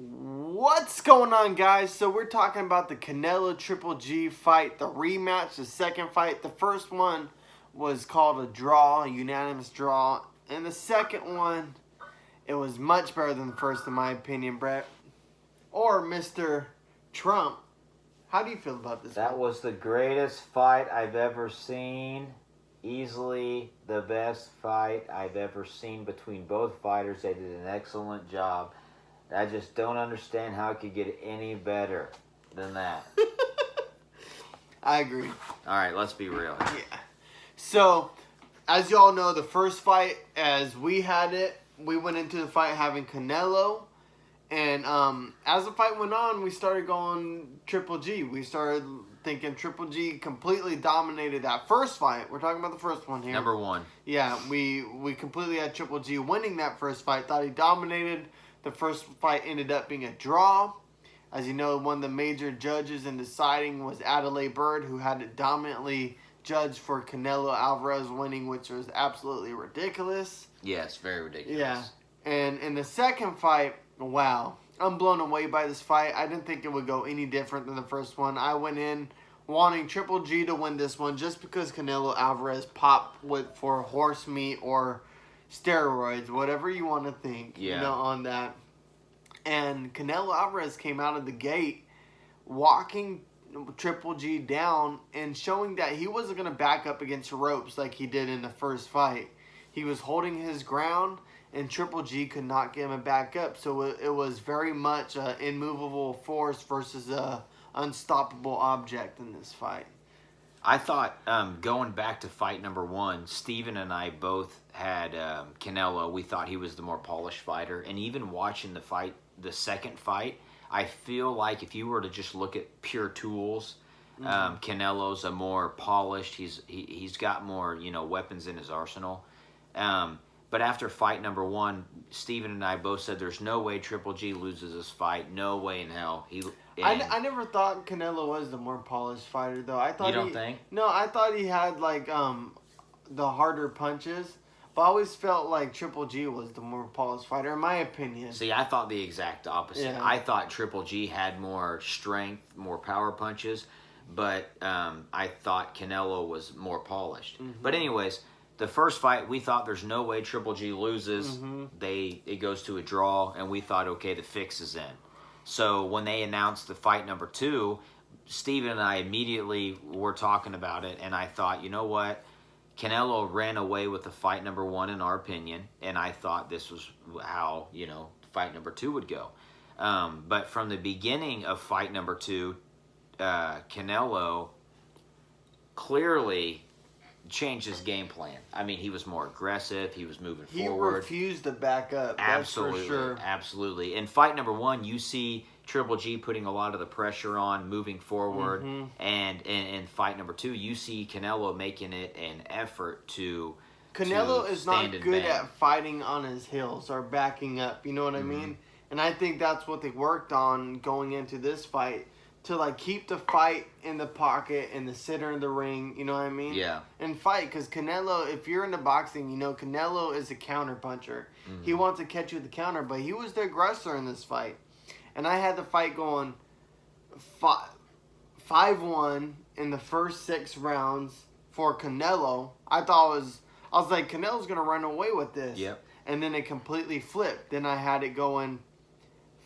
What's going on, guys? So we're talking about the Canelo Triple G fight, the rematch, the second fight. The first one was called a draw, a unanimous draw. And the second one, it was much better than the first, in my opinion, Brett. Or Mr. Trump. How do you feel about this That one? was the greatest fight I've ever seen. Easily the best fight I've ever seen between both fighters. They did an excellent job. I just don't understand how it could get any better than that. I agree. All right, let's be real. Yeah. So, as y'all know, the first fight, as we had it, we went into the fight having Canelo. And as the fight went on, we started going Triple G. We started thinking Triple G completely dominated that first fight. We're talking about the first one here. Number one. Yeah, we completely had Triple G winning that first fight. Thought he dominated. The first fight ended up being a draw. As you know, one of the major judges in deciding was Adelaide Bird, who had it dominantly judged for Canelo Alvarez winning, which was absolutely ridiculous. Yes, very ridiculous. Yeah. And in the second fight, wow, I'm blown away by this fight. I didn't think it would go any different than the first one. I went in wanting Triple G to win this one just because Canelo Alvarez popped for horse meat or steroids, whatever you want to think, on that. And Canelo Alvarez came out of the gate walking Triple G down and showing that he wasn't going to back up against ropes like he did in the first fight. He was holding his ground, and Triple G could not get him back up. So it was very much an immovable force versus a unstoppable object in this fight. I thought, going back to fight number one, Steven and I both had Canelo. We thought he was the more polished fighter. And even watching the second fight, I feel like if you were to just look at pure tools, Canelo's a more polished. He's got more weapons in his arsenal. But after fight number one, Steven and I both said there's no way Triple G loses this fight. No way in hell. I never thought Canelo was the more polished fighter, though. I thought you don't think? No, I thought he had the harder punches. But I always felt like Triple G was the more polished fighter, in my opinion. See, I thought the exact opposite. Yeah. I thought Triple G had more strength, more power punches, but I thought Canelo was more polished. But anyways, the first fight, we thought there's no way Triple G loses. It goes to a draw, and we thought, okay, the fix is in. So when they announced the fight number two, Steven and I immediately were talking about it, and I thought, you know what? Canelo ran away with the fight number one, in our opinion, and I thought this was how, fight number two would go. But from the beginning of fight number two, Canelo clearly changed his game plan. I mean, he was more aggressive. He was moving forward. He refused to back up. Absolutely, that's for sure. Absolutely. In fight number one, you see Triple G putting a lot of the pressure on, moving forward. And in fight number two, you see Canelo making it an effort to Canelo is not good bang. at fighting on his heels or backing up. You know what I mean? And I think that's what they worked on going into this fight. To keep the fight in the pocket and the center of the ring, you know what I mean? Yeah. And fight, because Canelo, if you're into boxing, Canelo is a counter puncher. He wants to catch you with the counter, but he was the aggressor in this fight. And I had the fight going 5-1 in the first 6 rounds for Canelo. I was like, Canelo's going to run away with this. Yep. And then it completely flipped. Then I had it going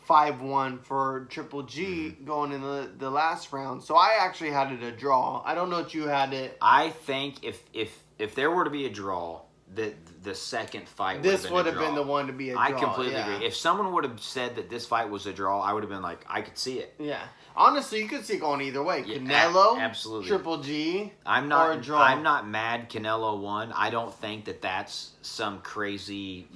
5-1 for Triple G going in the last round. So I actually had it a draw. I don't know if you had it. I think if there were to be a draw, the second fight would have been the one to be a draw. I completely agree. If someone would have said that this fight was a draw, I would have been like, I could see it. Yeah. Honestly, you could see it going either way. Yeah, Canelo, absolutely. Triple G, or a draw. I'm not mad Canelo won. I don't think that's some crazy,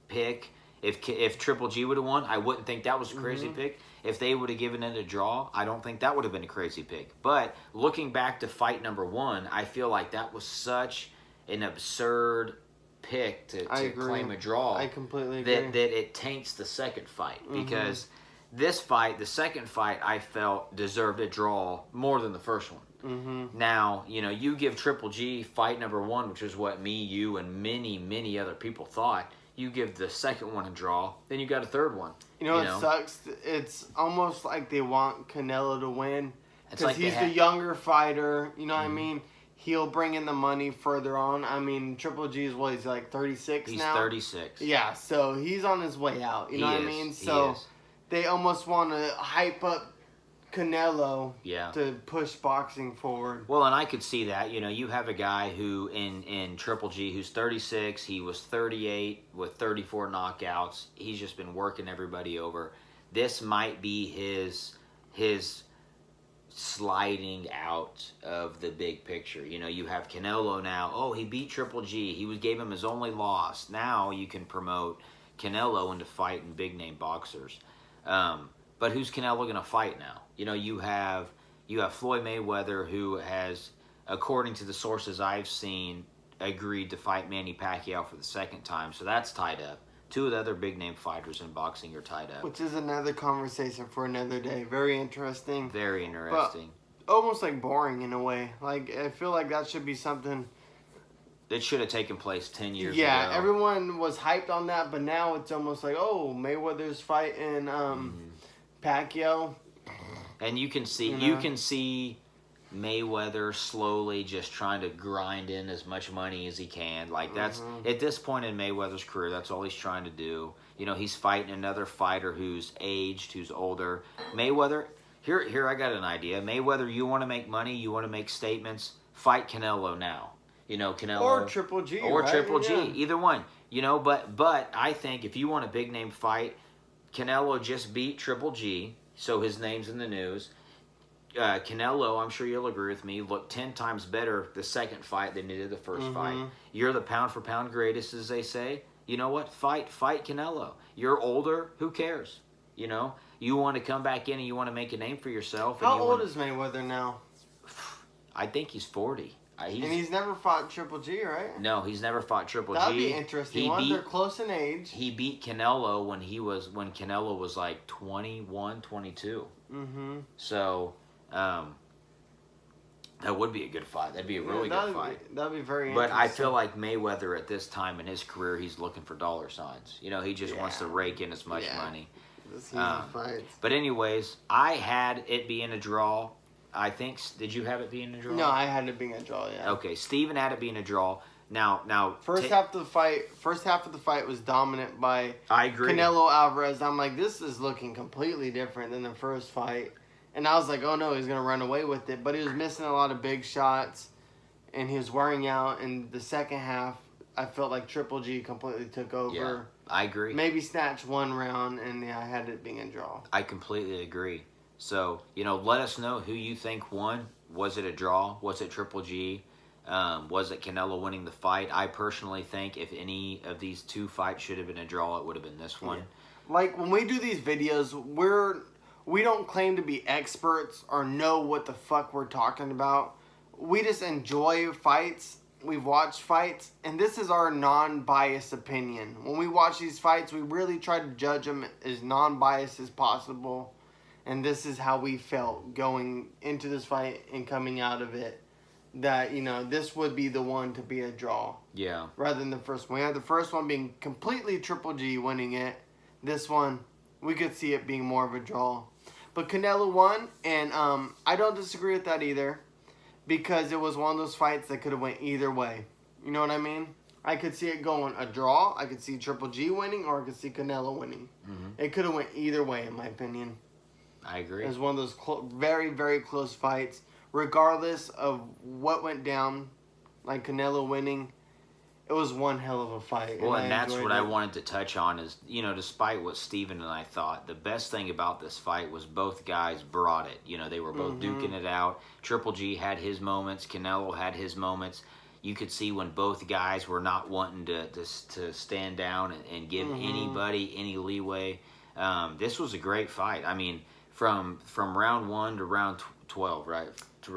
pick. If Triple G would have won, I wouldn't think that was a crazy pick. If they would have given it a draw, I don't think that would have been a crazy pick. But looking back to fight number one, I feel like that was such an absurd pick to claim a draw. I completely agree. That it taints the second fight. Because this fight, the second fight, I felt deserved a draw more than the first one. Now, you give Triple G fight number one, which is what me, you, and many, many other people thought. you give the second one a draw, then you got a third one. You know what sucks? It's almost like they want Canelo to win because like he's the younger fighter. You know what I mean? He'll bring in the money further on. I mean, Triple G is what, he's like 36 now? He's 36. Yeah, so he's on his way out. You know what I mean? So they almost want to hype up Canelo to push boxing forward. Well, and I could see that. You know, you have a guy who in Triple G who's 36. He was 38 with 34 knockouts. He's just been working everybody over. This might be his sliding out of the big picture. You know, you have Canelo now. Oh, he beat Triple G. Gave him his only loss. Now you can promote Canelo into fighting big name boxers. But who's Canelo going to fight now? You know, you have Floyd Mayweather, who has, according to the sources I've seen, agreed to fight Manny Pacquiao for the second time. So that's tied up. Two of the other big name fighters in boxing are tied up. Which is another conversation for another day. Very interesting. Very interesting. But almost like boring in a way. Like, I feel like that should be something that should have taken place 10 years ago. Yeah, everyone was hyped on that, but now it's almost like, oh, Mayweather's fighting Pacquiao. And you can see Mayweather slowly just trying to grind in as much money as he can. Like, that's at this point in Mayweather's career, that's all he's trying to do. You know, he's fighting another fighter who's aged, who's older. Mayweather, here I got an idea. Mayweather, you want to make money, you want to make statements, fight Canelo now. You know, Canelo or Triple G, or right? Triple G, either one. You know, but I think if you want a big name fight, Canelo just beat Triple G, so his name's in the news. Canelo, I'm sure you'll agree with me, looked 10 times better the second fight than he did the first fight. You're the pound for pound greatest, as they say. You know what? Fight Canelo. You're older. Who cares? You know, you want to come back in and you want to make a name for yourself. How old is Mayweather now? I think he's 40. And he's never fought Triple G, right? No, he's never fought Triple G. That'd be interesting. They're close in age. He beat Canelo when Canelo was like 21, 22. So, that would be a good fight. That'd be a really good fight. That'd be very But interesting. I feel like Mayweather at this time in his career, he's looking for dollar signs. You know, he just wants to rake in as much money. But anyways, I had it being a draw. I think, did you have it being a draw? No, I had it being a draw, yeah. Okay, Steven had it being a draw. Now first half of the fight was dominant by I agree. Canelo Alvarez. I'm like, this is looking completely different than the first fight. And I was like, oh no, he's going to run away with it. But he was missing a lot of big shots, and he was wearing out. In the second half, I felt like Triple G completely took over. Yeah, I agree. Maybe snatched one round, and I had it being a draw. I completely agree. So, you know, let us know who you think won. Was it a draw? Was it Triple G? Was it Canelo winning the fight? I personally think if any of these two fights should have been a draw, it would have been this one. Yeah. Like, when we do these videos, we don't claim to be experts or know what the fuck we're talking about. We just enjoy fights. We've watched fights, and this is our non-biased opinion. When we watch these fights, we really try to judge them as non-biased as possible. And this is how we felt going into this fight and coming out of it. That, you know, this would be the one to be a draw. Yeah. Rather than the first one. We had the first one being completely Triple G winning it. This one, we could see it being more of a draw. But Canelo won, and I don't disagree with that either. Because it was one of those fights that could have went either way. You know what I mean? I could see it going a draw. I could see Triple G winning, or I could see Canelo winning. It could have went either way, in my opinion. I agree. It was one of those very, very close fights. Regardless of what went down, like Canelo winning, it was one hell of a fight. Well, and that's what I wanted to touch on is, you know, despite what Steven and I thought, the best thing about this fight was both guys brought it. You know, they were both duking it out. Triple G had his moments. Canelo had his moments. You could see when both guys were not wanting to stand down and give anybody any leeway. This was a great fight. I mean, from round 1 to round 12, right? To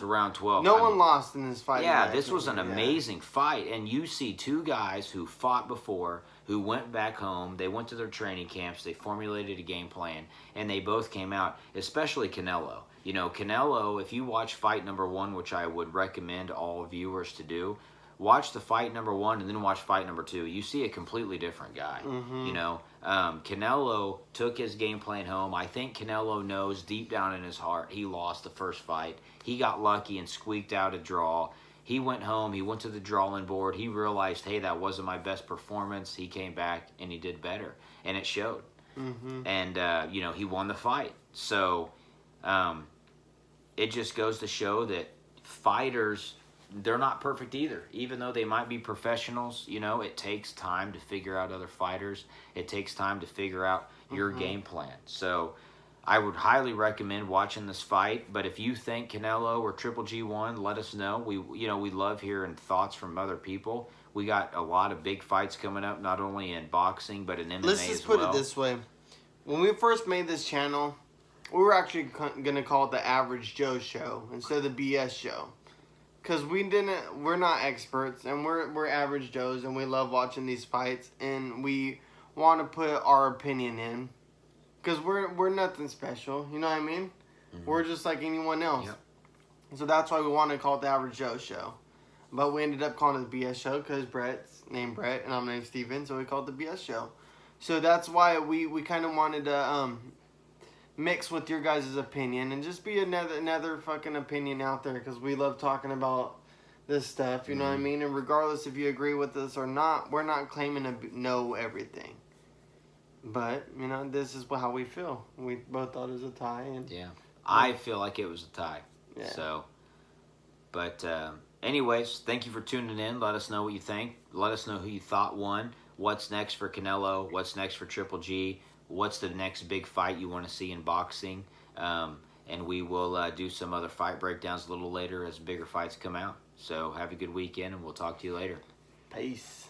round 12. No one lost in this fight. Yeah, this was an amazing fight. And you see two guys who fought before, who went back home. They went to their training camps. They formulated a game plan. And they both came out, especially Canelo. You know, Canelo, if you watch fight number 1, which I would recommend all viewers to do, watch the fight number 1 and then watch fight number 2. You see a completely different guy. You know, Canelo took his game plan home. I think Canelo knows deep down in his heart he lost the first fight. He got lucky and squeaked out a draw. He went home. He went to the drawing board. He realized, hey, that wasn't my best performance. He came back and he did better, and it showed. And you know, he won the fight. So it just goes to show that fighters, they're not perfect either. Even though they might be professionals, you know, it takes time to figure out other fighters. It takes time to figure out your game plan. So I would highly recommend watching this fight. But if you think Canelo or Triple G won, let us know. We love hearing thoughts from other people. We got a lot of big fights coming up, not only in boxing but in MMA as well. Let's just put it this way: when we first made this channel, we were actually gonna call it the Average Joe Show instead of the BS Show, because we're not experts, and we're average Joes, and we love watching these fights, and we want to put our opinion in, because we're nothing special, you know what I mean? We're just like anyone else. So that's why we want to call it the Average Joe Show. But we ended up calling it the BS Show because Brett's named Brett and I'm named Steven, so we called it the BS Show. So that's why we kind of wanted to mix with your guys' opinion and just be another fucking opinion out there, because we love talking about this stuff, you know what I mean? And regardless if you agree with us or not, we're not claiming to know everything. But, you know, this is how we feel. We both thought it was a tie. And I feel like it was a tie. Yeah. So, but anyways, thank you for tuning in. Let us know what you think. Let us know who you thought won. What's next for Canelo? What's next for Triple G? What's the next big fight you want to see in boxing? And we will do some other fight breakdowns a little later as bigger fights come out. So have a good weekend, and we'll talk to you later. Peace.